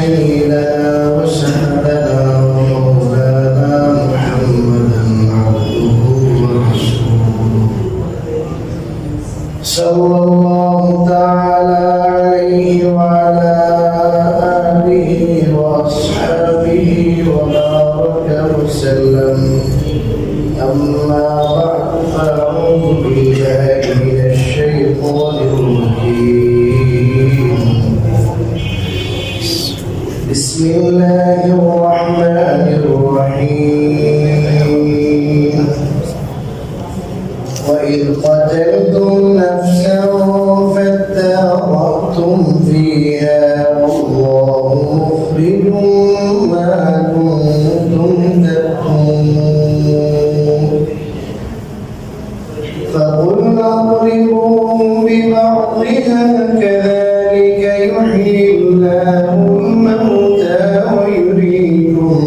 سيدنا وسندنا ومولانا محمدا عبده ورسوله صلى الله تعالى عليه وعلى آله وأصحابه وبارك وسلم. أما بعد فأعوذ بالله من الشيطان الرجيم. بسم الله الرحمن الرحيم. وإذ قتلتم نفسا فادارأتم فيها والله مخرج ما كنتم تكتمون فقلنا اضربوا ببعضها كذلك يحيي الله الموتى ويريكم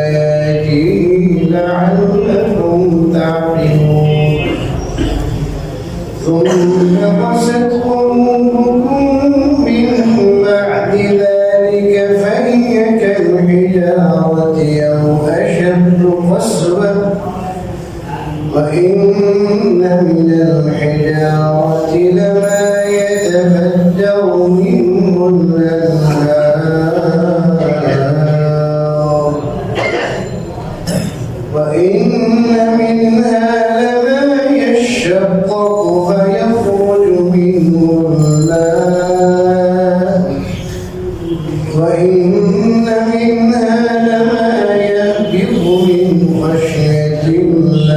آياته لعلكم تعقلون. ثم قست قلوبكم من بعد ذلك فهي كالحجارة أو أشد قسوة وإن من الحجارة لما يتفجر منه الأنهار وإن منها لما يشقق فيخرج منه الماء وإن منها لما يهبط من خشية الله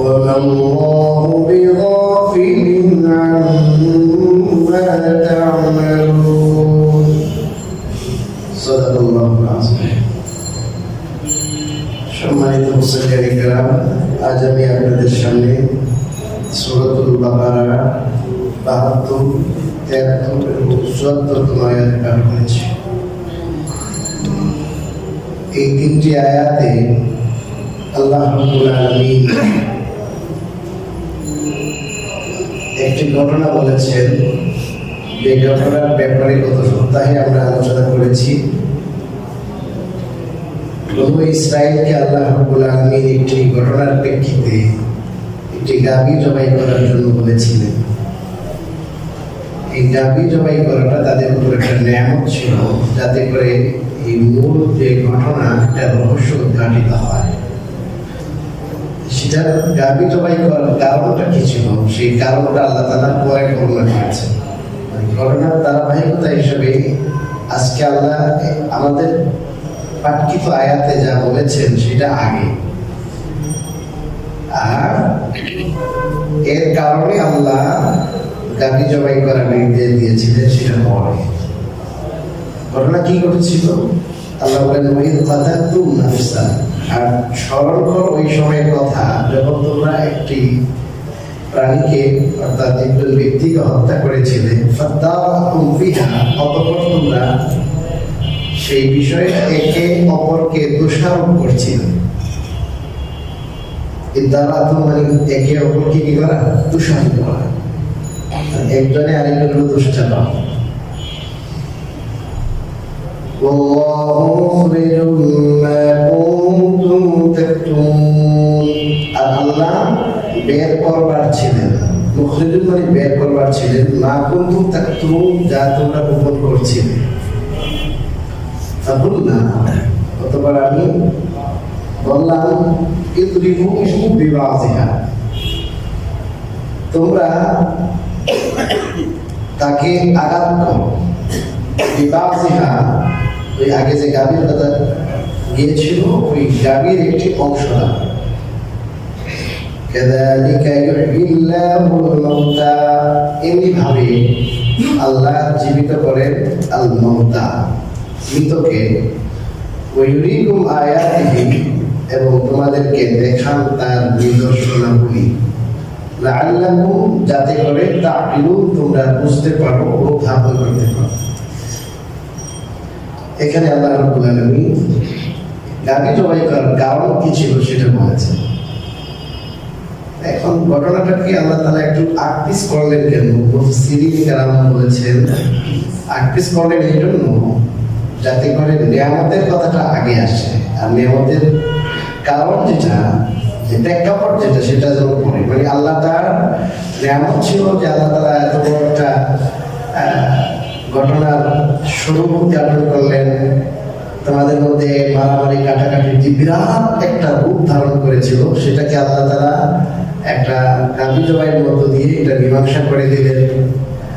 وما الله بغافل عما تعملون. صدق الله العظيم. সম্মানিত মুসলিম کرام, আজ আমি আপনাদের সামনে সূরাতুল বাকারা 72, 73 এবং 74তম আয়াত পাঠ করেছি। এই তিনটি আয়াতে আল্লাহ রাব্বুল আলামিন একটি ঘটনা বলেছেন, যে ঘটনার ব্যাপারে গত সপ্তাহে আমরা আলোচনা করেছি। বনু ইসরায়েলকে আল্লাহ রাব্বুল আলামিন একটি ঘটনার প্রেক্ষিতে একটি গাভী জবাই করার জন্য বলেছিলেন। এই গাভী জবাই করাটা তাদের উপর একটা নেয়ামত ছিল, যাতে করে এই মূল যে ঘটনা একটা রহস্য উদ্ঘাটিত হয়। সেটা গাভী জবাই করার কারণটা কি ছিল, সেই কারণটা আল্লাহ তাআলা পরে বর্ণনা করেছেন। ঘটনার ধারাবাহিকতা হিসেবে আজকে আল্লাহ আমাদের পাঠকিত আয়াতে যা বলেছেন সেটা আগে, আর এর কারণে আল্লাহ গাভী জবাই করার নির্দেশ দিয়েছিলেন সেটা পরে। ঘটনা কি ঘটেছিল? আল্লাহ বলেন ওয়াইদ কাতালতুম নাফসা, আর স্মরণ করো ওই সময়ের কথা যখন তোমরা একটি প্রাণীকে অর্থাৎ একজন ব্যক্তিকে হত্যা করেছিলে। ফাদারাতুম ফিহা, অতঃপর তোমরা সেই বিষয়ে একে অপরকে দোষারোপ করছিলে। ইদারাতুম মানে একে অপরকে কি করা? দোষারোপ করা, একজনে আরেকজনের দোষ চাপা। ওয়াল্লাহু মুখরিজুম মা কুনতুম তাকতুমুন, আর আল্লাহ বের করবার ছিলেন। মুখরিজুম মানে বের করবার ছিলেন, মা কুনতুম তাকতুমুন, যা তোমরা গোপন করছিলে। ফাকুলনা, অতঃপর আমি বললাম ইদরিবু বিবাযিহা, তোমরা তাকে আঘাত করো। বিবাযিহা, ওই আগে যে গাভীর কথা গিয়েছিল ওই গাভীর একটি অংশ না। কাযালিকা ইউহয়িল্লাহুল মাউতা, এমনি ভাবে আল্লাহ জীবিত করেন আল মাউতা, মৃতকে। ওয়া ইউরিকুম আয়াতিহি, এবং তোমাদেরকে দেখান তার নিদর্শনাবলী। লাআল্লাকুম, যাতে করে তাকিলুন, তোমরা বুঝতে পারো ও ধারণ করতে পারো। এখানে আল্লাহ রাব্বুল আলামিন গাভী জবাই করার কারণ কি ছিল সেটা বলেছেন। এখন ঘটনাটাকে আল্লাহ তাআলা একটু আকপিস করলেন কেন? মুফাসসিরিন কেরাম বলেছেন আকৃষ্ট করলেন এই জন্য যাতে করে নিয়ামতের কথাটা আগে আসে, আর নিয়ামতের কারণ যেটা, যে প্রেক্ষাপট যেটা, সেটা যেন পড়ে। মানে আল্লাহ তার নিয়ামত ছিল যে আল্লাহ তারা এত বড় একটা ঘটনার শুরু উদ্যাপন করলেন, তোমাদের মধ্যে মারামারি কাটাকাটি যে বিরাট একটা রূপ ধারণ করেছিল, সেটাকে আল্লাহ তারা একটা গাভী জবাইয়ের মধ্য দিয়ে এটা মীমাংসা করে দিলেন।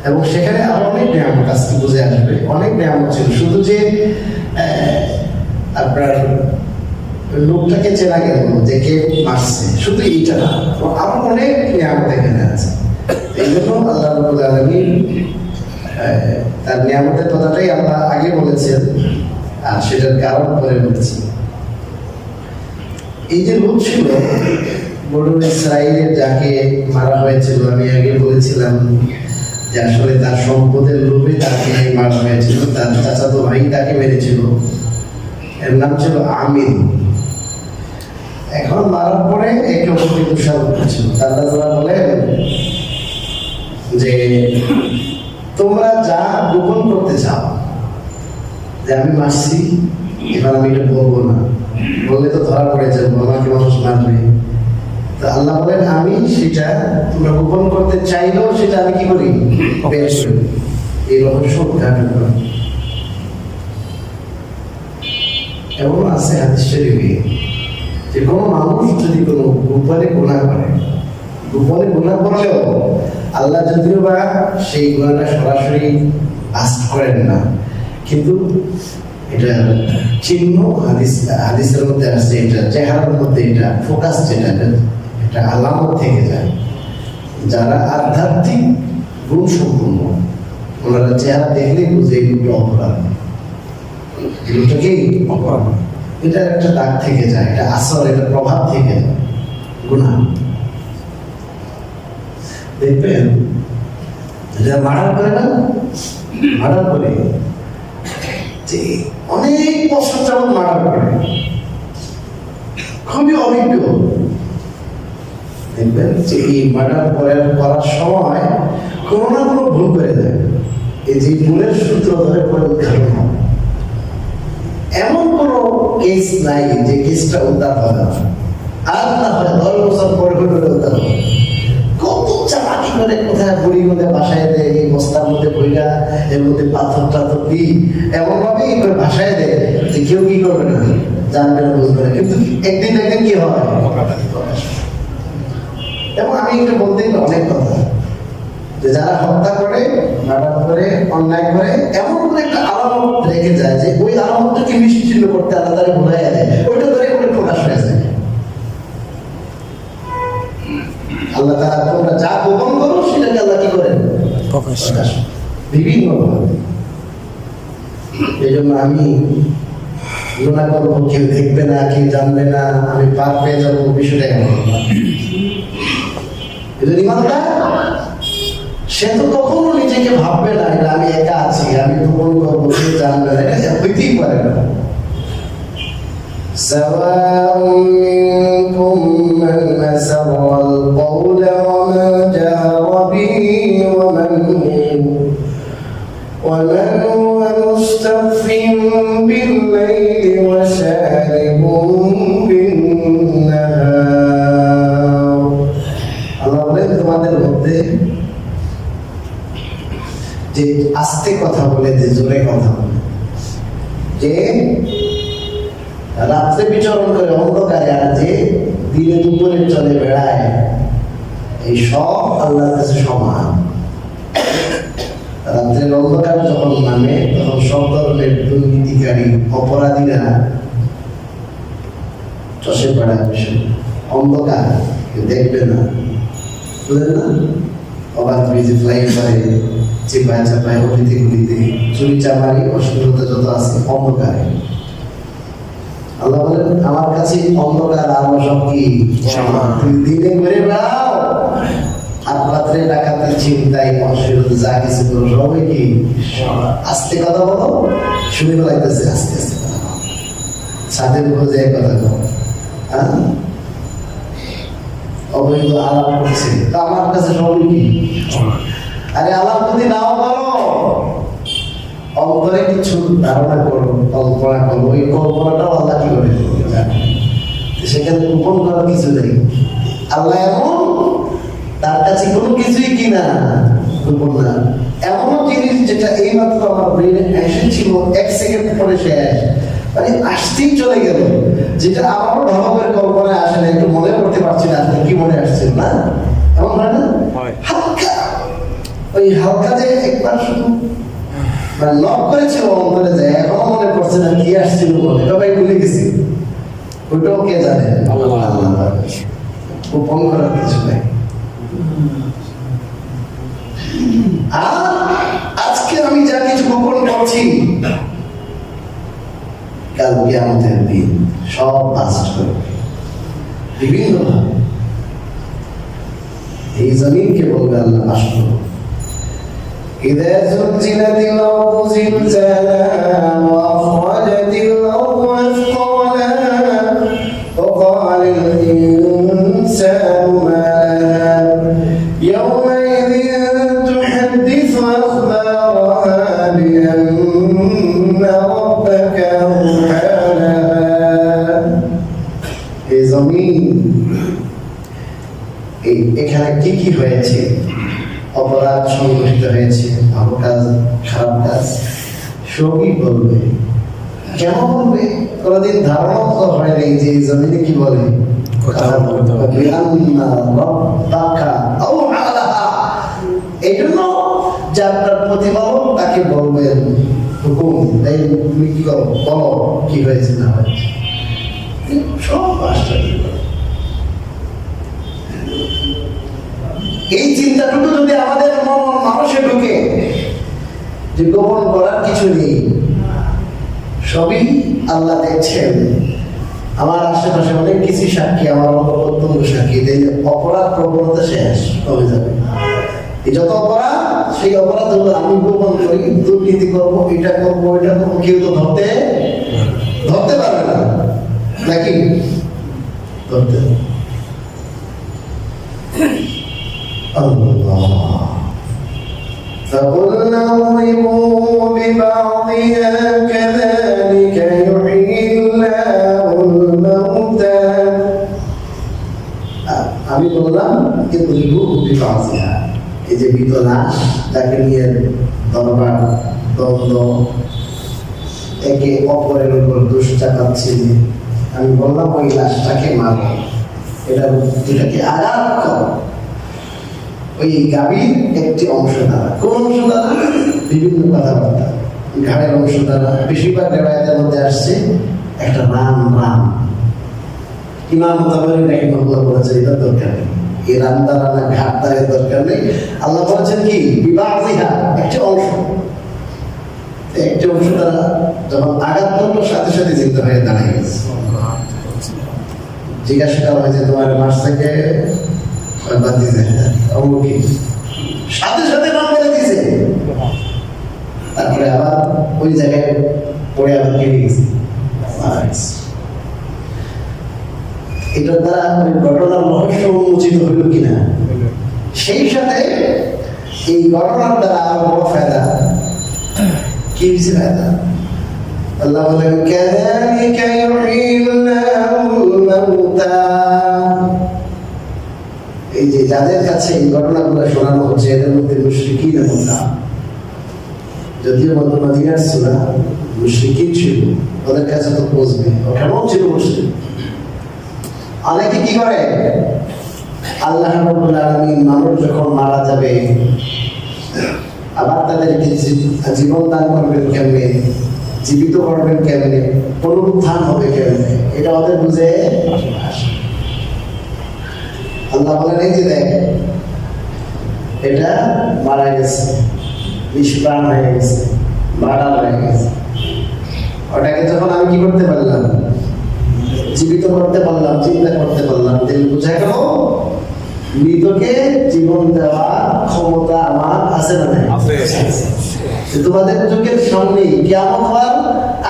এবং সেখানে আরো অনেক নিয়ামত আজকে বুঝে আসবে, অনেক নিয়ামত ছিল। শুধু যে আপনার লোকটাকে চেনা গেল যে কে মারছে, শুধু এইটা না, আরো অনেক নিয়ামত এখানে আছে। এই জন্য আল্লাহ রাব্বুল আলামিন তার নিয়ামতের কথাটাই আমরা আগে বলেছেন, আর সেটার কারণ পরে বলেছি। এই যে লোক ছিল বনু ইসরাইলের, যাকে মারা হয়েছিল, আমি আগে বলেছিলাম যে আসলে তার সম্পদের লোভে তাকে মারা হয়েছিল, তার চাচাতো ভাই তাকে মেরেছিল, এর নাম ছিল আমির। এখন মারার পরে একে অপরকে দোষারোপ করছিল। আল্লাহ তাআলা বলেন যে তোমরা যা গোপন করতে চাও, যে আমি মারছি, এবার আমি এটা বলবো না, বললে তো ধরা পড়ে যাবো, আমাকে মানুষ মারবে। তো আল্লাহ বলেন আমি সেটা তোমরা গোপন করতে চাইলেও সেটা আমি কি করি, বের করি, এই রহস্য উদ্ঘাটন করি। এমন আছে হাদিস শরীফে যে কোনো মানুষ যদি কোনো গোপনে গুনাহ করে, গোপনে গুনাহ করলেও আল্লাহ যদিও বা সেই গুনাহটা সরাসরি আস্ত করেন না, কিন্তু এটা চিহ্ন হাদিসের মধ্যে আসছে, এটা চেহারার মধ্যে এটা ফোকাস, যেটা একটা আলামত থেকে যায়। যারা আধ্যাত্মিক গুণ সম্পূর্ণ, ওনারা চেহারা দেখলেই বুঝে এগুলো অপরাধ, এগুলোটাকেই অপরাধ, এটা একটা দাগ থেকে যায়, এটা আসর, এটা প্রভাব থেকে যায় গুনাহ। দেখবেন যারা মার্ডার করে না, মার্ডার করে যে অনেক বছর যাবত মার্ডার করে, খুবই অভিজ্ঞ। দেখবেন যে এই মার্ডার করার সময় কোনো না কোনো ভুল করে দেয়, এই যে ভুলের সূত্র ধরে পরে উদ্ঘাটন হবে। এমন কোনো কেস নাই যে কেসটা উদ্ধার হবে না, আর না হয় 10 বছর পরে উদ্ধার হবে। কত চালাকি করে কোথায় বুড়ি মধ্যে বাসায় দেয়, এই বস্তার মধ্যে বইটা, এর মধ্যে পাথর টাথর দিই, এমন ভাবে ভাসায় দেয় যে কেউ কি করবে না, জানবে না, বুঝবে না, কিন্তু একদিন কি হয়। এবং আমি একটু বলতে অনেক কথা, যে যারা হত্যা করে, মার্ডার করে, অন্যায় করে, এমন করে একটা আলামত রেখে যায় যে ওই আলামতটাকে নিশ্চিহ্ন করতে আল্লাহ তাআলা ভুলাইয়া দেয়, ওইটা ধরে করে প্রকাশ হয়ে যায়। আল্লাহ তাআলা তোমরা যা গোপন করো সেটাকে আল্লাহ কি করেন, প্রকাশ বিভিন্ন ভাবে। এই জন্য আমি গুনাহ করবো, কেউ দেখবে না, কেউ জানবে না, আমি পার পেয়ে যাবো, বিষয়টা এমন না। সে তো কখনো নিজেকে ভাববে না এটা আমি একা আছি, আমি গোপন করবো, কেউ জানবে না, এটা হইতেই পারে না। سواء منكم من أسر القول ومن جهر به ومن هو مستخف بالليل وسارب بالنهار। আল্লাহ বলেন তোমাদের মধ্যে যে আস্তে কথা বলে, যে জোরে কথা বলে, যে রাত্রে বিচরণ করে অন্ধকারে, আর যে দিনে দুপুরে চলে বেড়ায়, এই সব আল্লাহর কাছে সমান। রাত্রের অন্ধকার যখন নামে, তখন সব ধরনের দুর্নীতিকারী অপরাধীরা চষে বেড়ায়, অন্ধকার দেখবে না, বুঝলেন না? অবাধ ব্রিজে ফ্লাইওভারে চেপায় চাপায়, অতিথি গুলিতে, চুরি চামারি, অশ্লীলতা যত আছে অন্ধকারে। আল্লাহ বলেন আমার কাছে অন্ধকার আলো সব কি সমান। তুমি দিনে ঘুরে বেড়াও, আর রাত্রে ডাকাতি, চিন্তাই, অশ্লীলতা যা কিছু করো সবাই কি আস্তে কথা বলো, শুনে বেলাইতেছে আস্তে আস্তে কথা বলো, ছাদের উপরে যে কথা বলো, অবৈধ আলাপ করছে, তা আমার কাছে সবাই কি। আরে আলাপ যদি নাও করো, কিছু ধারণা করো, কল্পনা করো, ওই কল্পনাটাও আল্লাহ কি করে জানে। সেখানে গোপন করার কিছু নেই। আল্লাহ এমন, তার কাছে কোনো কিছুই কিনা গোপন না। এমনও জিনিস যেটা এইমাত্র আমার ব্রেনে এসেছিল, 1 সেকেন্ড পরে শেষ, মানে আসতেই চলে গেল, যেটা আমারও ভাবের কল্পনায় আসে না, একটু মনে করতে পারছি না কি মনে আসছে না, এমন হয় না? হালকা, ওই হালকা যে একবার শুধু মানে লক করেছিল অন্তরে, যায় এখনো মনে পড়ছে না কি আসছিল বলে, সবাই ভুলে গেছি। ওইটাও কে জানে? আল্লাহ। গোপন করার কিছু নাই। আর আজকে আমি যা কিছু গোপন করছি, কাল কিয়ামতের দিন সব বাস্ট করবে বিভিন্ন ভাবে। এই জমিনকে বলবে আল্লাহ বাস্ট করবে। إذا زلزلت الأرض زلزالها وأخرجت الأرض أثقالها وقال الإنسان ما لها يومئذ تحدث أخبارها بأن ربك أوحى لها। এই জমিন এখানে কি কি হয়েছে, অপরাধ সংঘটিত হয়েছে, ভালো কাজ খারাপ কাজ, সবই বলবে। কেন বলবে? কোনদিন ধারণা তো হয়নি যে এই জমিনে কি বলে, এই জন্য যে আপনার প্রতিপালক তাকে বলবেন হুকুম, তাই তুমি কি করো, বলো কি হয়েছে না হয়েছে, সব আশ্চর্য। এই চিন্তাটুকু যদি আমাদের মানুষে ঢুকে যে গোপন করার কিছু নেই, সবই আল্লাহ দেখছেন। আমার আশেপাশে অনেক কিছু সাক্ষী, আমার অত্যন্ত সাক্ষী, অপরাধ প্রবণতা শেষ কমে যাবে। এই যত অপরাধ, সেই অপরাধ হলো আমি গোপন করি, দুর্নীতি করবো, এটা করবো, ওইটা করবো, কেউ তো ধরতে পারবে না, নাকি? ধরতে الله فقلنا اضربوا ببعضها كذلك يحيي الله الموتى। আমি বললাম اضربوا ببعضها, এই যে মৃত লাশ, তাকে নিয়ে দরবার দ্বন্দ্ব, একে অপরের উপর দোষ চাপাচ্ছিল, আমি বললাম ওই লাশটাকে মারো, এটাকে আঘাত করো। ওই গাভীর একটি অংশ দ্বারা, কোন অংশ দ্বারা? বিভিন্ন কথাবার্তা, ঘাড়ের অংশ দ্বারা। বেশিরভাগ রেওয়ায়াতের মধ্যে আসছে একটা রান। ইমাম তাবরী রাহিমাহুল্লাহ বলেছেন এটা দরকার নেই, এই রান দ্বারা না ঘাট দ্বারা দরকার নেই। আল্লাহ বলেছেন কি বিবাহিহা, একটি অংশ দ্বারা যখন আঘাত করলো সাথে সাথে জিন্দা হয়ে দাঁড়িয়ে গেছে। জিজ্ঞাসা করা হয়েছে তোমার মাস থেকে সাথে সাথে নাম বলে দিয়েছে, তারপরে আবার ওই জায়গায় পড়ে আবার কেটে গেছে। এটার দ্বারা ওই ঘটনার রহস্য উন্মোচিত হইল কিনা, সেই সাথে এই ঘটনার দ্বারা আরো বড় ফায়দা কি হয়েছে? ফায়দা আল্লাহ বলেন কাযালিকা ইউহয়িল্লাহুল মাউতা। এই যে যাদের কাছে এই ঘটনাগুলো শোনানো হচ্ছে, এদের মধ্যে মুশরিকিন এবং কাফের। যদিও মদিনার সূরা মুশরিকিন ছিল, ওদের কাছে তো পৌঁছবে, কেমন ছিল মুশরিক। অনেকে কি করে, আল্লাহ রাব্বুল আলামিন মানুষ যখন মারা যাবে আবার তাদেরকে জীবন দান করবেন কেমনে, জীবিত করবেন কেমনে, পুনরুত্থান হবে কেমনে, এটা ওদের বুঝে আসে। আল্লাহ বলেন এই যে দেখ, এটা মারা গেছে, নিষ্প্রাণ হয়ে গেছে, মারা হয়ে গেছে, ওটাকে যখন আমি কি করতে পারলাম, জীবিত করতে পারলাম, চিন্তা করতে পারলাম, তাহলে বুঝা গেল মৃতকে জীবন দেওয়ার ক্ষমতা আমার আছে না নাই? তোমাদের চোখের সামনে কিয়ামত হওয়ার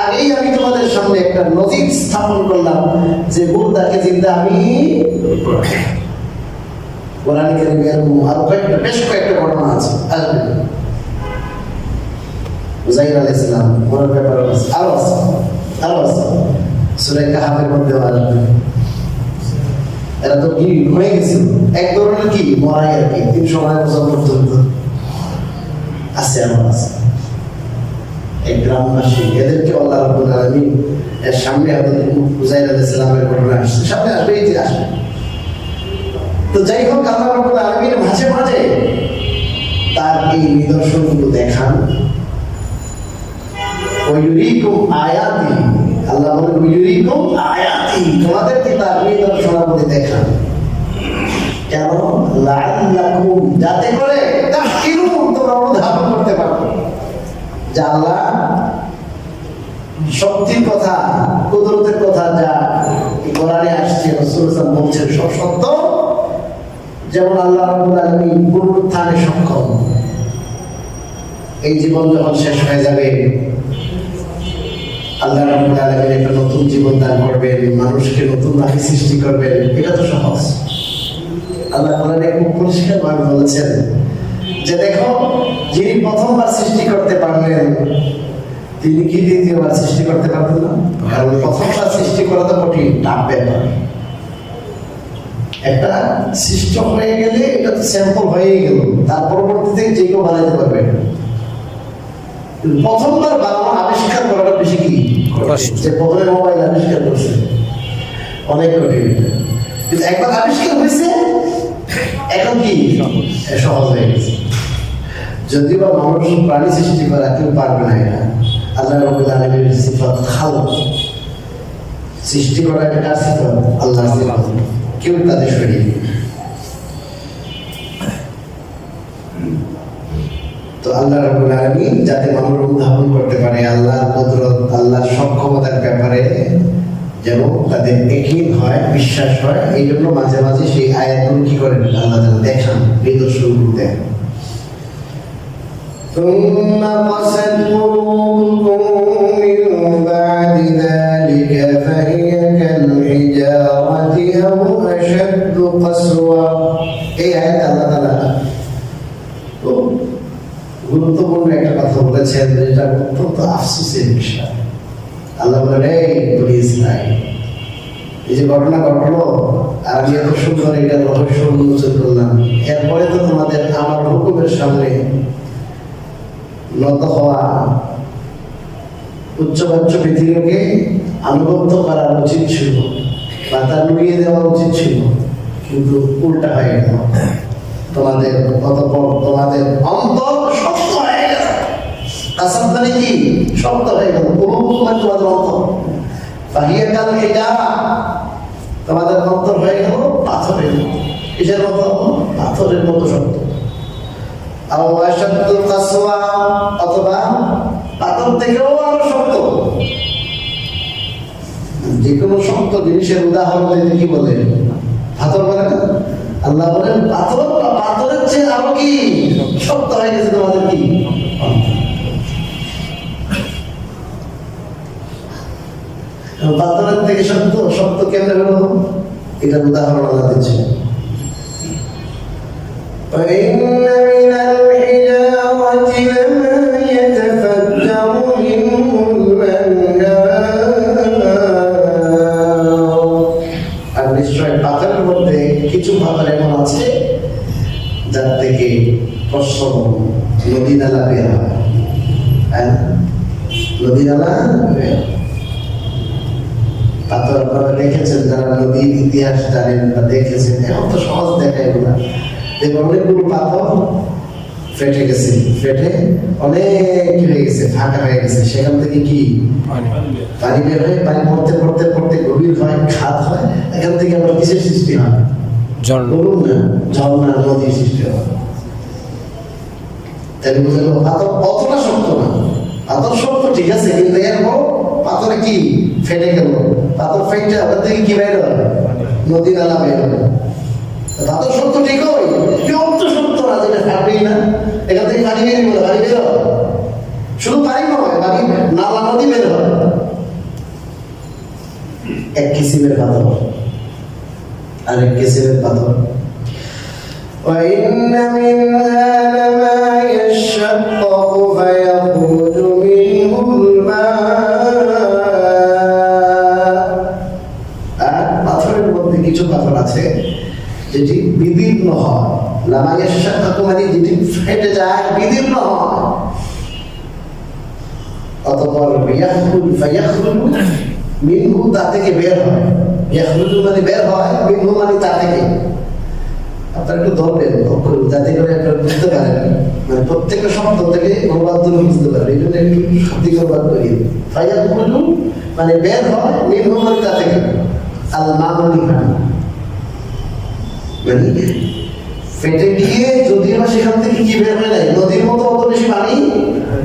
আগেই আমি তোমাদের সামনে একটা নজির স্থাপন করলাম যে মুর্দাকে জিন্দা আমি। কোরআন কারীমে এরকম আরো বেশ কয়েকটা ঘটনা আছে, আসবে। উযাইর আলাইহিস সালাম ওনার ব্যাপারে আরো আছে সূরা কাহাফের মধ্যে আসবে। এরা তো কি হয়ে গেছিল এক ধরনের কি মরাই আর কি 300 বছর পর্যন্ত আছে আছে এক গ্রামবাসী এদেরকে আল্লাহ রাব্বুল আলামিন এর সামনে হযরত উযাইর আলাইহিস সালামের ঘটনা আসছে, সামনে আসবে এই যে আসবে। তো যাই হোক আল্লাহ রাব্বুল আলামিন মাঝে মাঝে তার এই নিদর্শনগুলো দেখান। ওয়ুরিকুম আয়াতি, আল্লাহ বলেন ওয়ুরিকুম আয়াতি, তোমাদেরকে তার নিদর্শনাবলী দেখান। কেন? লাআল্লাকুম, যাতে করে তাহকিরুন, তোমরা অনুধাবন করতে পারো যে আল্লাহ শক্তির কথা, কুদরতের কথা যা কোরআনে আসছে, রাসূল সাল্লাল্লাহু আলাইহি ওয়াসাল্লাম বলছেন সব সত্য। যেমন আল্লাহ রাব্বুল আলামিন পুনরুত্থানে সক্ষম। এই জীবন যখন শেষ হয়ে যাবে আল্লাহ রাব্বুল আলামিন একটা নতুন জীবন দান করবেন, মানুষকে নতুন ভাবে সৃষ্টি করবেন। এটা তো সহজ। আল্লাহ কোরআনে খুব পরিষ্কার ভাবে বলেছেন যে দেখো, যিনি প্রথমবার সৃষ্টি করতে পারলেন তিনি কি দ্বিতীয়বার সৃষ্টি করতে পারবেন না? কারণ প্রথমবার সৃষ্টি করা তো কঠিন, টাফ ব্যাপার। একটা সৃষ্ট হয়ে গেলে এটা তো স্যাম্পল হয়ে গেল, তার পরবর্তীতে যে কেউ বানাইতে পারবে। প্রথমবার বানানো আবিষ্কার করাটা বেশি কি যে প্রথমে মোবাইল আবিষ্কার করছে অনেক কঠিন, কিন্তু একবার আবিষ্কার হয়েছে এখন কি সহজ হয়ে গেছে। যদিও বা মানুষ প্রাণী সৃষ্টি করা কেউ পারবে না, এটা আল্লাহ রাব্বুল আলামিনের সিফাত। খালক, সৃষ্টি করা এটা সিফাত, আল্লাহর সিফাত, কেউ তাদের সরিয়ে নেই। তো আল্লাহ রাব্বুল আলামিন যাতে মানুষ অনুধাবন করতে পারে আল্লাহর কুদরত, আল্লাহর সক্ষমতার ব্যাপারে, যেন তাদের ইয়াকিন হয়, বিশ্বাস হয়, এই জন্য মাঝে মাঝে সেই আয়াতগুলো কি করেন আল্লাহ তাআলা দেখান, নিদর্শনগুলো দেখান। ثم قست قلوبكم من بعد ذلك فهي كالحجارة أو أشد قسوة। এই আয়াত আল্লাহ তাআলা তো গুরুত্বপূর্ণ একটা কথা বলেছেন, যেটা অত্যন্ত আফসোসের বিষয়। আল্লাহ বলেন, এই বনি ইসরাঈল, এই যে ঘটনা ঘটলো আর আমি এত সুন্দর এটা রহস্য উন্মোচন করলাম, এরপরে তো তোমাদের আমার হুকুমের সামনে নত হওয়া, উচ্চবাচ্য পৃথিবীকে আনুগত্য করা উচিত ছিল বা তা নুড়িয়ে দেওয়া উচিত ছিল, কিন্তু উল্টা হয়ে গেল। তোমাদের অতঃপর তোমাদের অন্তর শক্ত হয়ে গেল। কাসাব মানে কি? শক্ত হয়ে গেল। তোমাদের অন্তর ফাহিয়া কাল হিজারা, তোমাদের অন্তর হয়ে গেল পাথরের মতো। কিসের মতো? পাথরের মতো শক্ত। আও আশাদ্দু কাসওয়া, অথবা পাথর থেকেও আরো শক্ত। যে কোনো শক্ত জিনিসের উদাহরণ দিতে কি বলে? পাথর বলে না? আল্লাহ বলেন পাথর বা পাথরের চেয়ে আরো কি শক্ত হয়ে গেছে তোমাদের কি? পাথরের থেকে শক্ত, শক্ত কেমনে হলো? এটার উদাহরণ আল্লাহ দিচ্ছে। وإن من الحجارة لما يتفجر منه الأنهار। আর নিশ্চয় পাথরের মধ্যে কিছু পাথর এমন আছে যার থেকে প্রশস্ত নদী নালা বের হয়। নদী নালা পাথর আপনারা দেখেছেন, যারা নদীর ইতিহাস জানেন বা দেখেছেন, এখন তো সহজ দেখা এগুলা। অনেকগুলো পাথর ফেটে গেছে, ফেটে অনেক হয়ে গেছে, ফাঁকা হয়ে গেছে, সেখান থেকে কি পানি বের হয়, পানি পড়তে পড়তে পড়তে গভীর হয়, খাদ হয়, এখান থেকে আবার কিসের সৃষ্টি হয়? ঝর্ণা, নদীর সৃষ্টি হয়। তাই বুঝে গেল পাথর অতটা শক্ত না। পাথর শক্ত ঠিক আছে, কিন্তু এরপর পাথরে কি ফেটে গেল, পাথর ফেটে ওখান থেকে কি বের হয়? নদী নালা বের হয়। পাথর শক্ত ঠিক হয়, অত শক্ত না যেটা ফাটবেই না। এখান থেকে পানি বের হয়, পানি বের হয়, শুধু পানি নয়, পানি নালা নদী বের হয়। এক কিসিমের পাথর আর এক কিসিমের পাথর। وإن منها لما يشقق فيخرج হয়, লামা ইয়াশাক্কাকু মানে যেটি ফেটে যায়, বিদীর্ণ হয়। অতঃপর ফায়াখরুজু মিনহু, তা থেকে বের হয়। ইয়াখরুজু মানে বের হয়, মিনহু মানে তা থেকে। আপনারা একটু ধরবেন অক্ষর, যাতে করে আপনারা বুঝতে পারেন, মানে প্রত্যেকটা শব্দ থেকে অনুবাদ করে বুঝতে পারেন। এই জন্য একটু সঠিক অনুবাদ করি। ফায়াখরুজু মানে বের হয়, মিনহু মানে তা থেকে। আল মা'মানি মানে ফেটে গিয়ে যদিও সেখান থেকে কি বের হয় নাই, নদীর মতো অত বেশি পানি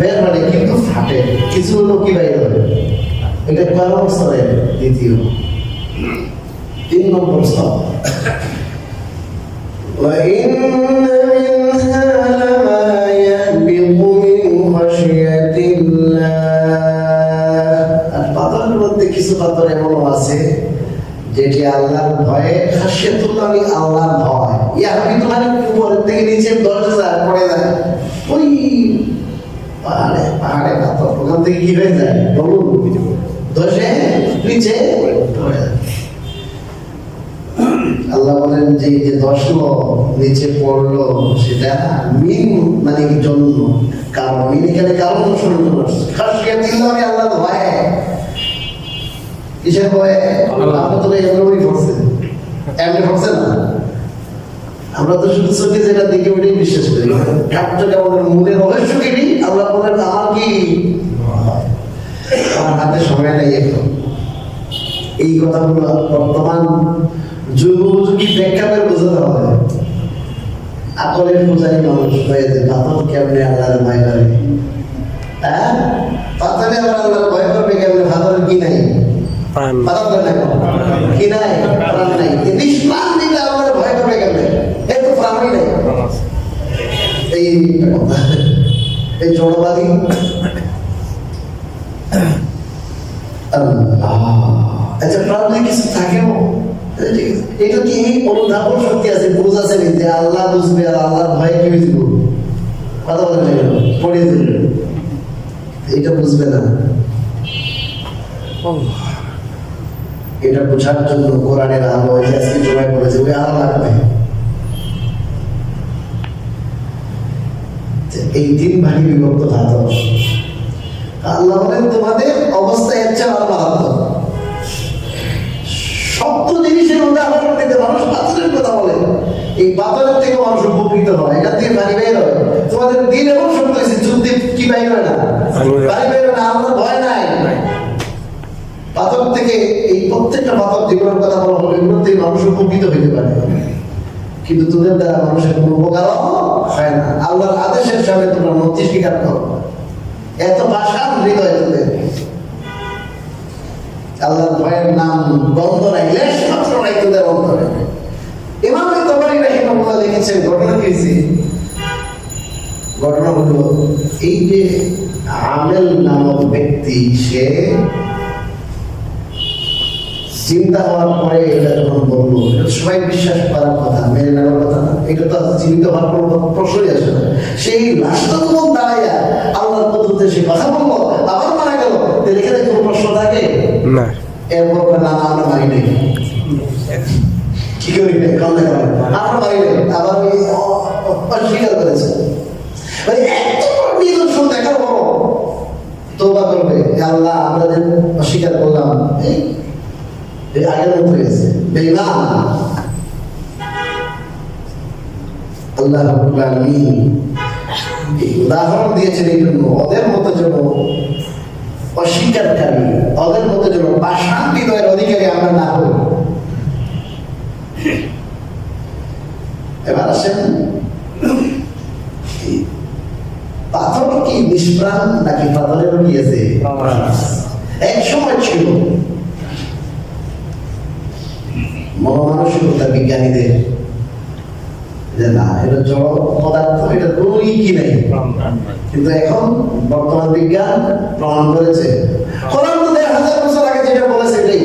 বের হয় না, কিন্তু ফাটে, কিছু হলো কি বাইর হয়। এটা কয় নম্বর স্তরে? দ্বিতীয়। 3 নম্বর স্তর। وَإِنَّ مِنْهَا لَمَا يَهْبِطُ مِنْ خَشْيَةِ اللَّهِ। আর পাথরের মধ্যে কিছু পাথর এমনও আছে যেটি আল্লাহর ভয়ে, খাশিয়াতুল্লাহ মানে আল্লাহর ভয়। ইয়াহবিতু মানে উপরের থেকে নিচে ধসে যায়, পড়ে যায়। ওই পাহাড়ে পাথর ওখান থেকে কি হয়ে যায়, বলুন, ধসে নিচে পড়ে যায়। আল্লাহ বলেন যে যে ধসলো, নিচে পড়লো, সেটা মিন মানে জন্য, কারণ মিন এখানে কারণ শুরু করছে। খাশিয়াতুল্লাহ মানে আল্লাহর ভয়। কিসের ভয়ে? আমরা তো এমনি পড়ছে, এমনি পড়ছে না। আমরা তো শুধু চোখে যেটা দেখে ওটাই বিশ্বাস করি। কাপটা আমাদের মনের রহস্য কি? আল্লাহ বলেন আমার কি, আমার হাতে সময় নাই এখন এই কথাগুলো বর্তমান যুগোপযোগী ব্যাখ্যা করে বোঝাতে হবে। আকলের পূজারী মানুষ হয়েছে, পাথর কেমনে আল্লাহর ভয় করে? হ্যাঁ, পাথরে আবার আল্লাহর ভয় করবে কেমনে? পাথরের কি নাই? কি নাই? প্রাণ নাই। নিষ্প্রাণ দিলে আল্লাহর ভয় করবে কেমনে? এর তো প্রাণই নাই। এই জড়বাদী আচ্ছা, প্রাণ যদি কিছু থাকেও, এটা কি অনুধাবন শক্তি আছে, বুঝ আছে যে আল্লাহ বুঝবে আর আল্লাহর ভয় কি বুঝব? কথা বলেন পড়ে দেবে, এটা বুঝবে না। এটা বোঝার জন্য কোরআনের আলো আজকে জমায় করেছে, ওই আলো লাগবে। এই 3 ভাগে বিভক্ত ধাতব। আল্লাহ বলেন তোমাদের অবস্থা এর চেয়ে আরো মারাত্মক। শক্ত জিনিসের উদাহরণ দিতে মানুষ পাথরের কথা বলে, এই পাথরের থেকে মানুষ উপকৃত হয়, এটা দিয়ে পানি বের হয়। তোমাদের দিন এমন শক্ত হয়েছে, যুদ্ধে কি বাইর হয় না, পানি বের হয় না, আমার ভয় নাই। পাথর থেকে এই প্রত্যেকটা পাথর যেগুলোর কথা বলা হলো, এগুলো থেকে মানুষ উপকৃত হইতে পারে, কিন্তু তোদের দ্বারা মানুষের কোনো উপকার হয় না। আল্লাহর আদেশের সামনে তোমরা নতি স্বীকার করো। এত ভাষার হৃদয় তোদের, আল্লাহর ভয়ের নাম গন্ধ নাই, লেশ মাত্র নাই তোদের অন্তরে। ইমাম তাবারী রাহিমাহুল্লাহ লিখেছেন, ঘটনা কি? ঘটনা হলো এই যে আমেল নামক ব্যক্তি, সে চিন্তা হওয়ার পরে এটা যখন বললো, সবাই বিশ্বাস করার কথা, মেনে নেওয়ার কথা না, এটা তো জীবিত হওয়ার কোনো প্রশ্নই আসে না। সেই রাষ্ট্রদূত দাঁড়াইয়া আল্লাহর পদ্ধতিতে সে কথা বললো, আবার মারা গেল, তাহলে এখানে কোনো প্রশ্ন থাকে না? এরপর না, আমরা মারি নাই, কি করি নাই, কান্না করে আমরা মারি নাই, আবার ওই অস্বীকার করেছে। এত নিদর্শন দেখার পর তওবা করবে, আল্লাহ আমরা যে অস্বীকার করলাম, এই আগের মতো হয়েছে বেঈমান। আল্লাহ রাব্বুল আলামিন উদাহরণ দিয়েছেন এই জন্য, ওদের মতো যেন অস্বীকারী, ওদের মতো যেন পাষাণ হৃদয়ের অধিকারী আমরা না হই। এবার আসেন, পাথর কি নিষ্প্রাণ নাকি পাথরেরও কি আছে? এক সময় ছিল মনোমানসিকতা বিজ্ঞানীদের যে না, এটা জড় পদার্থ, এটা কোনোই কি নাই, কিন্তু এখন বর্তমান বিজ্ঞান প্রমাণ করেছে। কোরআন তো 1000 বছর আগে যেটা বলেছে এটাই,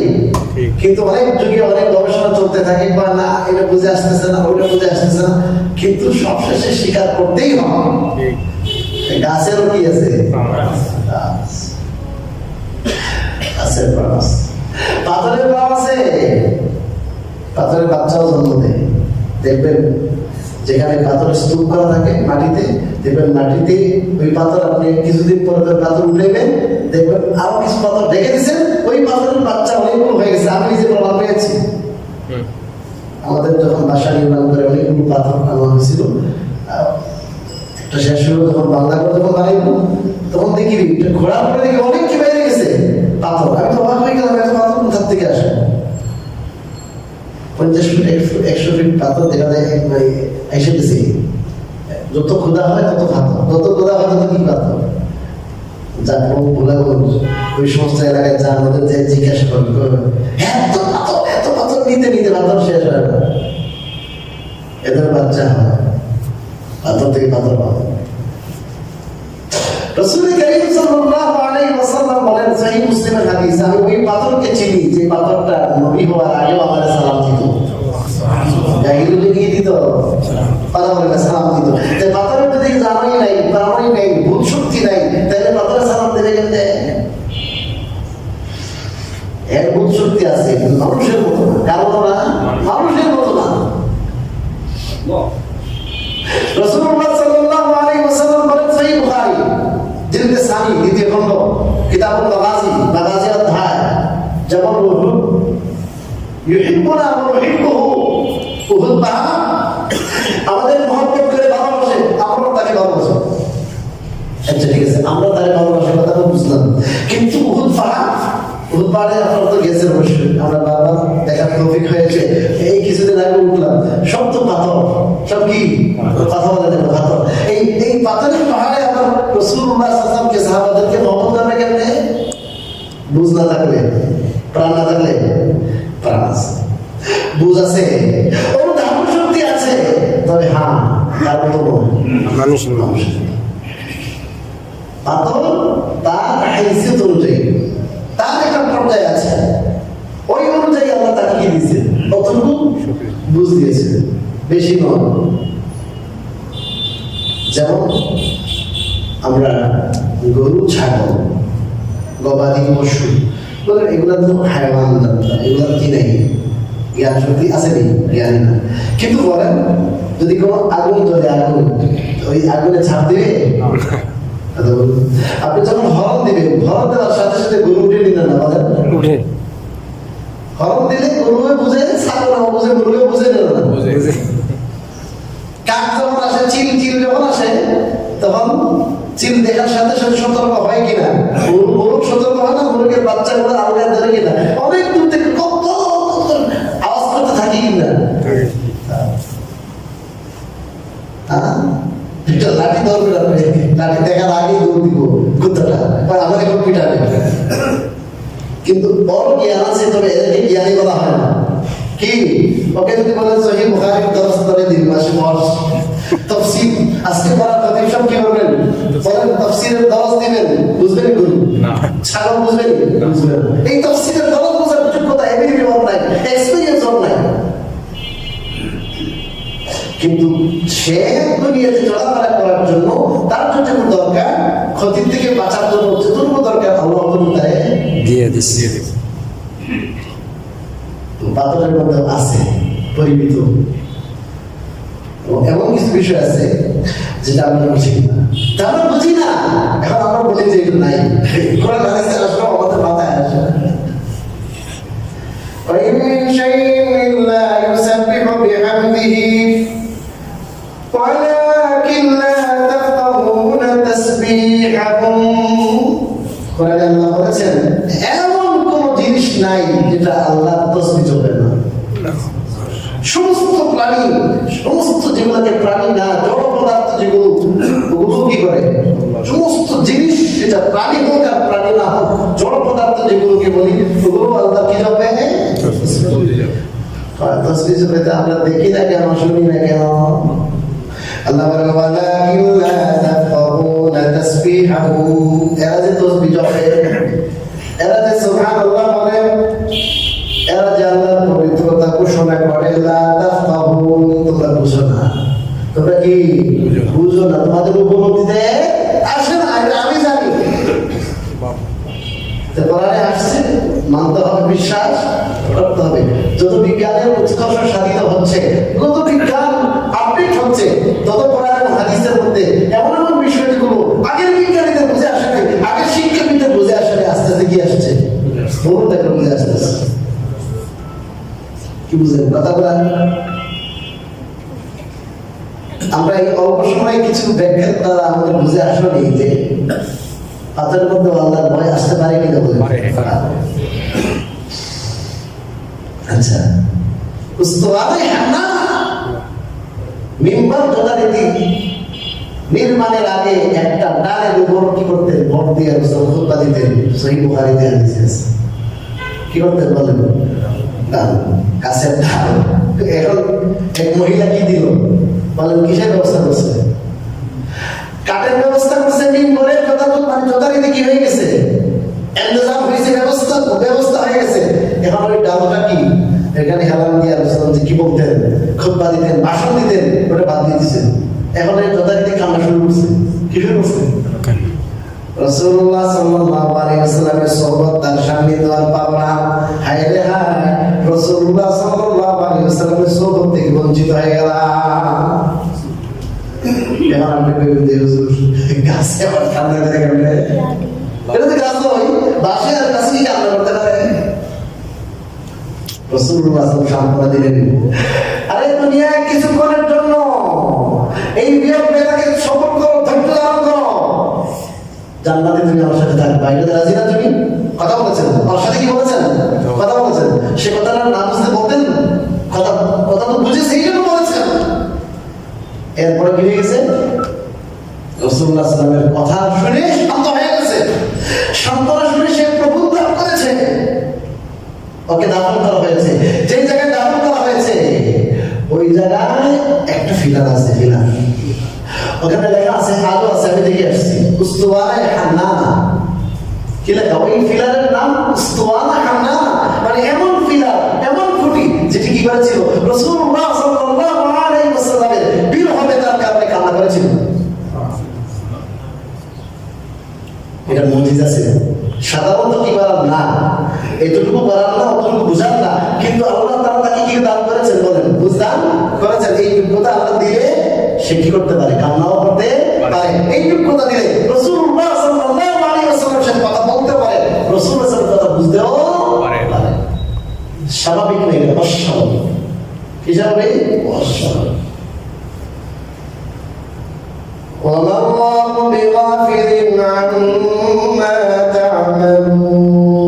কিন্তু অনেক যুগে অনেক গবেষণা চলতে থাকে, বা না এটা বুঝে আসতেছে না, ওইটা বুঝে আসতেছে না, কিন্তু সবশেষে স্বীকার করতেই হবে গাছেরও কি আছে, গাছের প্রাণ আছে, পাথরের প্রাণ আছে, পাথরের বাচ্চাও জন্ম দেয়। দেখবেন স্তূপ করা থাকে মাটিতে, দেখবেন মাটিতে ওই পাথর আপনি কিছুদিন পরে পাথর উঠাইবেন, দেখবেন আরো কিছু পাথর ঢেকে দিচ্ছেন, ওই পাথরের বাচ্চা অনেকগুলো হয়ে গেছে। আমি নিজে প্রমাণ পেয়েছি। আমাদের যখন বাসা নির্মাণ করে অনেকগুলো পাথর আনা হয়েছিল, একটা শেষ হলো যখন বাংলা করে যখন বানাইব, তখন দেখি ঘোরার পরে দেখি অনেক কি বাইরে গেছে পাথর। আমি তো অবাক হয়ে গেলাম, এত পাথর কোথার থেকে আসে? 50 ফিট 100 ফিট পাথর দেখা যায় এসে গেছে। যত ক্ষুধা হয় তত পাথর, যত ক্ষুধা হয় তত কি পাথর। যা ভোলা ওই সমস্ত এলাকায় যা আমাদের যে জিজ্ঞাসা করবে, এত পাথর নিতে নিতে পাথর শেষ হয় না। এদের বাচ্চা হয় পাথর থেকে পাথর পাবে। রাসূল কারীম সাল্লাল্লাহু আলাইহি ওয়াসাল্লাম বলেন, সহিহ মুসলিমের হাদিস, আমি ওই পাথরকে চিনি যে পাথরটা নবী হওয়ার আগেও আমাদের সালাম দিত। জাহিলিয়াতে কি দিত? পাথরের সালাম দিত। যে পাথরের যদি জানাই নাই, প্রাণই নাই, ভূত শক্তি নাই, তাহলে পাথরের সালাম দেবে কেমনে? এর ভূত শক্তি আছে, কিন্তু মানুষের মতো না। কারণ না, মানুষের মতো না। রাসূলুল্লাহ সাল্লাল্লাহু আলাইহি ওয়াসাল্লাম বলেন, সহিহ বুখারী জিলদে সানি দ্বিতীয় খণ্ড, কিতাবুল মাগাজি, মাগাজি অধ্যায়, যেমন ইউহিব্বুনা ওয়া নুহিব্বুহু, উহুদ পাহাড় আমাদের মহব্বত করে ভালোবাসে, আমরা তাকে ভালোবাসি। আচ্ছা ঠিক আছে, আমরা তাকে ভালোবাসি, কথা বুঝলাম। কিন্তু উহুদ পাহাড়ে আপনারা তো গেছেন অবশ্যই, আমরা বারবার দেখার তৌফিক হয়েছে। এই কিছুদিন আগে উঠলাম, সব তো পাথর, সব কি পাথর, পাথর। এই পাথরের পাহাড়ে আমার রাসূলুল্লাহ সাল্লাল্লাহু আলাইহি ওয়াসাল্লামকে, সাহাবাদেরকে মহব্বত করবে কেমনে? বুঝ না থাকলে, প্রাণ না থাকলে, প্রাণ আছে, বুঝ আছে, ওর ধারণ শক্তি আছে, তবে হ্যাঁ তার মতো মানুষ পাথর তার হাইসিয়ত অনুযায়ী, তার একটা পর্যায়ে আছে, ওই অনুযায়ী আল্লাহ তাকে কি দিয়েছে? কতটুকু বুঝ দিয়েছে, বেশি নয়। যেমন আমরা গরু, ছাগল, গবাদি পশু বলে এগুলা তো হায়াওয়ান, এগুলা কি নাই, জ্ঞান শক্তি আছে নেই, জ্ঞানী না। কিন্তু বলেন যদি কোনো আগুন জ্বলে, আগুন ওই আগুনে ছাপ দিবে? আপনি যখন হরণ দিবেন, হরণ দেওয়ার সাথে সাথে গরু উঠে নিলেন না, বলেন হরণ দিলে গরুও বুঝে, ছাগল বুঝে, গরুও বুঝে নিল না। কাক যখন আসে, চিল যখন আসে, তখন চিল দেখার সাথে সাথে সতর্ক হয় কিনা? গরু সতর্ক হয় না, গরুকে বাচ্চা গুলো আলগা ধরে কিনা, অনেক দূর থেকে কত আওয়াজ করতে থাকি কিনা। একটা লাঠি ধরবে, লাঠি দেখার আগেই দৌড় দিব কুত্তাটা, আমার এখন পিটাবে। কিন্তু বড় জ্ঞান আছে, তবে এদেরকে জ্ঞানী বলা হয় না। কি ওকে যদি বলেন সহিহ বুখারীর দরস করে দিন, মাসে মাস তাফসীর আজকে পড়া খতিব সব কি করবেন? বলেন তাফসীরের দরস দিবেন, বুঝবেন গরু না, ছাগল বুঝবেন? বুঝবেন। এই তাফসীরের দরস বোঝার যোগ্যতা এমনি ওর নাই, এক্সপেরিয়েন্স ওর নাই। কিন্তু সে দুনিয়াতে চলাফেরা করার জন্য তার যতটুকু দরকার, ক্ষতির থেকে বাঁচার জন্য যতটুকু দরকার, আল্লাহ তাআলা দিয়ে দিয়েছে। পাথরের মধ্যে আছে পরিমিত, এমন কিছু বিষয় আছে যেটা আমরা বুঝি না, আমরা বুঝি না। এখন আমরা বলি যে এটা নাই, কোরআন হাদিসে আসলে আমাদের মাথায় আসে। وَإِن مِّن شَيْءٍ إِلَّا يُسَبِّحُ بِحَمْدِهِ وَلَكِنْ لَا تَفْقَهُونَ تَسْبِيحَهُمْ। কোরআনে আল্লাহ বলেছেন এমন কোন জিনিস নাই যেটা আল্লাহর তাসবিহ চলবে না। সমস্ত প্রাণী, সমস্ত যেগুলোকে প্রাণী না, জড় পদার্থ যেগুলো, ওগুলো কি করে? সমস্ত জিনিস, এটা প্রাণী হোক আর প্রাণী না হোক, জড় পদার্থ যেগুলোকে বলি, ওগুলো আল্লাহ কি যাবে? তাসবিহ চলবে। আমরা দেখি না কেন, শুনি না কেন? আল্লাহ বলে ওয়ালাকিন লা তাফকাহুনা তাসবিহাহুম, এরা যে তাসবিহ চলে, এরা যে সুবহানাল্লাহ বলে, এরা যে আল্লাহর পবিত্রতা ঘোষণা করে, লা তাফকাহুন, তোমরা বুঝো না। তোমরা কি বুঝো না? তোমাদের উপলব্ধিতে আসে না, আমি জানি। কোরআনে আসছে, মানতে হবে, বিশ্বাস করতে হবে। যত বিজ্ঞানের উৎকর্ষ সাধিত হচ্ছে, যত বিজ্ঞান আপডেট হচ্ছে, তত কথাগুলো আমরা এই অল্প সময় কিছু ব্যাখ্যার দ্বারা আমাদের বুঝে আসলে যে পাথরের মধ্যে আল্লাহর ভয় আসতে পারে কিনা বলে। আচ্ছা, উস্তাদে হান্না মিম্বার যথারীতি নির্মাণের আগে একটা ডালের উপর কি করতেন? ভোট দিয়ে খুতবা দিতেন। সহিহ বুখারীতে হাদিস আছে। কি করতেন বলেন? ডাল, কাছের ডাল। এখন এক মহিলা কি দিল বলেন? কিসের ব্যবস্থা করছে? কাঠের ব্যবস্থা করছে। মিম্বরের যথারীতি কি হয়ে গেছে? ইন্তজাম হয়েছে, ব্যবস্থা হয়ে গেছে। এখন ওই ডালটা কি এখানে হেলান দিয়ে কি বলতেন? খুতবা দিতেন, ভাষণ দিতেন, ওটা বাদ দিয়ে দিচ্ছেন। এখন এই যথারীতি কান্না শুরু করছে। কি শুরু করছে? রাসূলুল্লাহ সাল্লাল্লাহু আলাইহি ওয়াসাল্লামের সুহবত তার সামনে তো আর পাবো না। হায় রে হায়, রাসূলুল্লাহ সাল্লাল্লাহু আলাইহি ওয়াসাল্লামের সুহবত থেকে বঞ্চিত হয়ে গেলাম। এখন আপনি বলবেন যে হুজুর গাছে আবার ঠান্ডা করে কেমনে? এটা তো গাছ নয়, বাসে আর গাছে কি কান্না করতে পারে? রাসূলুল্লাহ সাল্লাল্লাহু আলাইহি ওয়াসাল্লাম সান্ত্বনা দিলেন, আরে দুনিয়ায় কিছুক্ষণের জন্য এই বিয়োগ বেদনাকে সফল করো, ধৈর্য ধারণ করো, জান্নাতে তুমি আমার সাথে থাকবে। বাইরে রাজি না? তুমি কথা বলেছেন আমার সাথে, কি বলেছেন? কথা বলেছেন। সে কথাটা না বুঝতে বলতেন, কথা তো বুঝে সেই জন্য বলেছেন। এরপরে কি হয়ে গেছে? রাসূলুল্লাহ সাল্লাল্লাহু আলাইহি ওয়াসাল্লামের কথা শুনে শান্ত হয়ে গেছে। শান্তনা শুনে সে প্রভুত্ব লাভ করেছে। ওকে দাফন করা হয়েছে। যে জায়গায় দাফন করা হয়েছে ওই জায়গায় একটা ফিলার আছে। ফিলার ওখানে লেখা আছে, আলো আছে, আমি দেখে আসছি, উস্তুওয়ায়ে হান্নানা। কি লেখা? ওই ফিলারের নাম উস্তুওয়ায়ে হান্নানা, মানে এমন ফিলার, এমন খুঁটি যেটি কি করেছিল? রাসূলুল্লাহ সাল্লাল্লাহু আলাইহি ওয়াসাল্লামের বীর হবে তার কারণে কান্না করেছিল। এটা মুজিজা ছিল। সাধারণত কি বলার না, এতটুকু বলার না, অতটুকু বুঝার না, কিন্তু আল্লাহ তাআলা তাকে কি দান করেছেন বলেন? বুঝদান করেছেন। এই যোগ্যতা আল্লাহ দিলে সে কি করতে পারে? কান্নাও করতে পারে। এই যোগ্যতা দিলে রাসূলুল্লাহ সাল্লাল্লাহু আলাইহি ওয়াসাল্লাম সে কথা বলতে পারে, রাসূলুল্লাহ সাল্লাল্লাহু আলাইহি ওয়াসাল্লাম কথা বুঝতেও পারে। স্বাভাবিক নয়, এটা অস্বাভাবিক। কি স্বাভাবিক? অস্বাভাবিক। وَمَا اللَّهُ بِغَافِلٍ عَمَّا تَعْمَلُونَ।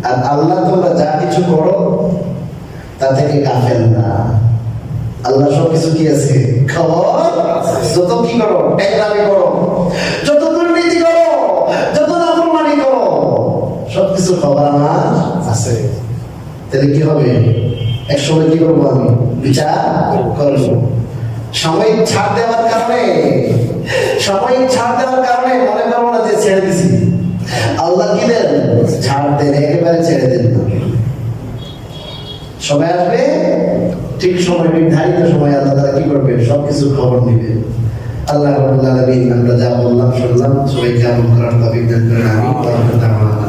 আর আল্লাহ তোমরা যা কিছু করো তা থেকে গাফেল না। আল্লাহ সবকিছু কি আছে? খবর। যত কি করো, একরামি করো, যত দুর্নীতি করো, যত নাফরমানি করো, সবকিছু খবর আমার আছে। তাহলে কি হবে? এক সময় কি করবো? আমি বিচার করবো। সাময়িক ছাড় দেওয়ার কারণে মনে করবো না যে ছেড়ে দিছি। আল্লাহ কি দেন? ছাড় দেন, একেবারে ছেড়ে দেন না। সময় আসবে, ঠিক সময়, নির্ধারিত সময় আল্লাহ তাআলা কি করবে? সবকিছু খবর নিবে। আল্লাহ রাব্বুল আলামিন আমরা যা বললাম শুনলাম, সবাইকে আমল করার তৌফিক দান করেন। আমিন।